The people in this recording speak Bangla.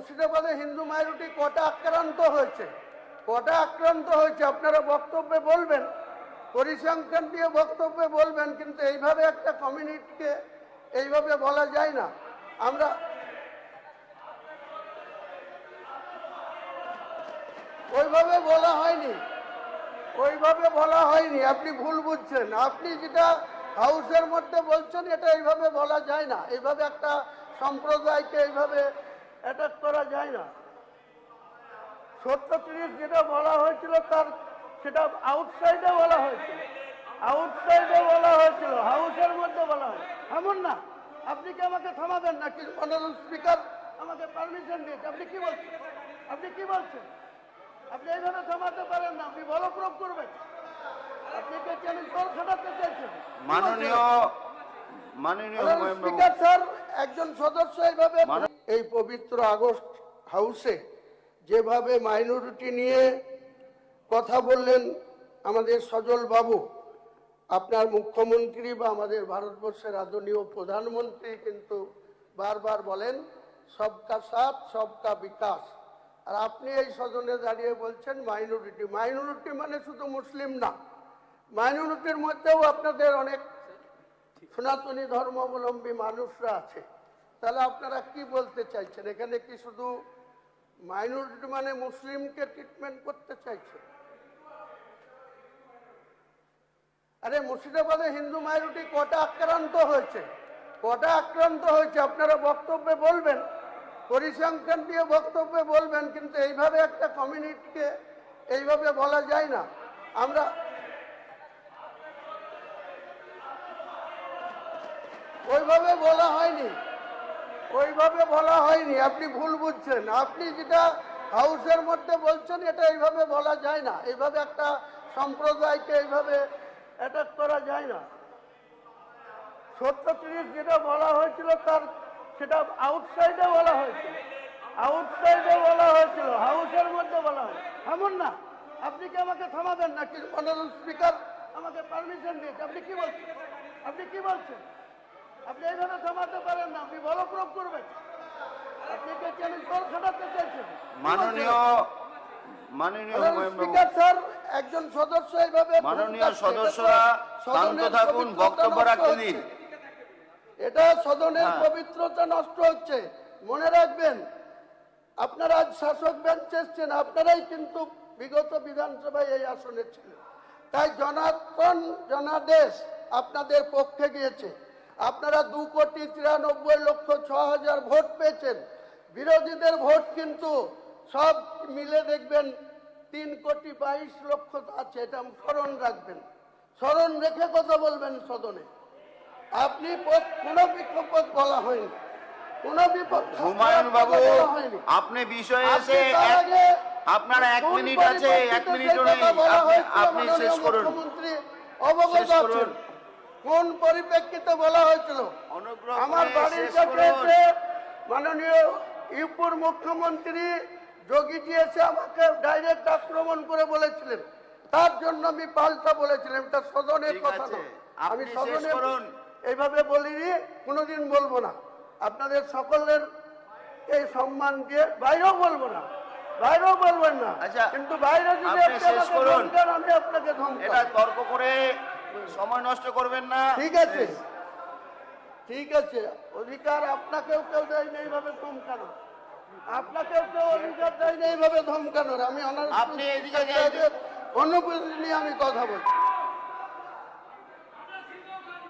মুর্শিদাবাদে হিন্দু মাইনরিটি কটা আক্রান্ত হয়েছে, আপনারা বক্তব্যে বলবেন, পরিসংখ্যান দিয়ে বক্তব্যে বলবেন, কিন্তু এইভাবে একটা কমিউনিটিকে এইভাবে বলা যায় না। আমরা ওইভাবে বলা হয়নি, আপনি ভুল বুঝছেন। আপনি যেটা হাউসের মধ্যে বলছেন এটা এইভাবে বলা যায় না, এইভাবে একটা সম্প্রদায়কে এইভাবে অ্যাটাক করা যায় না। 37 যেটা বলা হয়েছিল সেটা আউটসাইডে বলা হয়েছিল, হাউসের মধ্যে বলা হয়। এমন না, আপনি কি আমাকে থামাবেন নাকি? অনারেবল স্পিকার আমাকে পারমিশন দিয়েছে। আপনি কি বলছেন? আপনি এইভাবে থামাতে পারেন না, আপনি বলপ্রয়োগ করবেন। আপনি কি চ্যালেঞ্জ করে খাটাতে চাইছেন? মাননীয় স্পিকার স্যার, একজন সদস্য এইভাবে এই পবিত্র আগস্ট হাউসে যেভাবে মাইনরিটি নিয়ে কথা বললেন আমাদের সজল বাবু, আপনার মুখ্যমন্ত্রী বা আমাদের ভারতবর্ষের আদরণীয় প্রধানমন্ত্রী কিন্তু বারবার বলেন সবকা সাথ সবকা বিকাশ, আর আপনি এই সদনে দাঁড়িয়ে বলছেন মাইনরিটি মানে শুধু মুসলিম না, মাইনরিটির মধ্যেও আপনাদের অনেক সনাতনী ধর্মাবলম্বী মানুষরা আছে। তাহলে আপনারা কি বলতে চাইছেন? এখানে কি শুধু মাইনরিটি মানে মুসলিমকে ট্রিটমেন্ট করতে চাইছেন? আরে মুর্শিদাবাদে হিন্দু মাইনরিটি কটা আক্রান্ত হয়েছে, আপনারা বক্তব্যে বলবেন, পরিসংখ্যান দিয়ে বক্তব্যে বলবেন, কিন্তু এইভাবে একটা কমিউনিটিকে এইভাবে বলা যায় না। আমরা ওইভাবে বলা হয়নি, আপনি ভুল বুঝছেন। আপনি যেটা হাউসের মধ্যে বলছেন এটা এইভাবে বলা যায় না, এইভাবে একটা সম্প্রদায়কে এইভাবে অ্যাটাক করা যায় না। 37 যেটা বলা হয়েছিল সেটা আউটসাইডে বলা হয়েছিল, হাউসের মধ্যে বলা হয়। এমন না, আপনি কি আমাকে থামাবেন নাকি? অনারেবল স্পিকার আমাকে পারমিশন দিয়েছে। আপনি কি বলছেন? আপনি এইভাবে থামাতে পারেন না, আপনি বলপ্রয়োগ করবেন। আপনি কি চ্যালেঞ্জ করে খাটাতে চাইছেন? মাননীয় স্পিকার স্যার, একজন সদস্য এইভাবে মাননীয় সদস্যরা শান্ত থাকুন, বক্তব্য রাখতে দিন। এটা সদনের পবিত্রতা নষ্ট হচ্ছে। মনে রাখবেন, আপনারা আজ শাসক বেঞ্চে এসছেন, আপনারাই কিন্তু বিগত বিধানসভায় এই আসনে ছিলেন, তাই জনাদেশ আপনাদের পক্ষে গিয়েছে। আপনারা 2,93,06,000 ভোট পেয়েছেন। বিরোধীদের ভোট কিন্তু সব মিলে দেখবেন 3,22,00,000 আছে। এটা স্মরণ রাখবেন, স্মরণ রেখে কথা বলবেন সদনে। আপনি কোনো বিপদ বলা হয়নি, কোনো বিপদ। হুমায়ুন বাবু, আপনি বিষয়ে এসে আপনার 1 মিনিট আছে, 1 মিনিটও নেই, আপনি শেষ করুন। মুখ্যমন্ত্রী অবগত আছেন কোন পরিপ্রেক্ষিতে বলা হয়েছিল। আমার বাড়ির কাছে এসে মাননীয় ইউপির মুখ্যমন্ত্রী যোগীজি এসে আমাকে ডাইরেক্ট আক্রমণ করে বলেছিলেন, তার জন্য আমি পাল্টা বলেছিলাম। এটা সদনের কথা না, আমি সদনে এইভাবে বলিনি, কোনোদিন বলবো না। আপনাদের সকলের এই সম্মান দিয়ে বাইরেও বলবেন না, কিন্তু বাইরে যদি আমি আপনাকে এটা তর্ক করে সময় নষ্ট করবেন না। ঠিক আছে, অধিকার আপনাকেও কেউ দেয় না এইভাবে ধমকানো, অধিকার দেয় না এইভাবে ধমকানোর। আমি আপনি এদিকে অনুভূতি নিয়ে আমি কথা বলছি।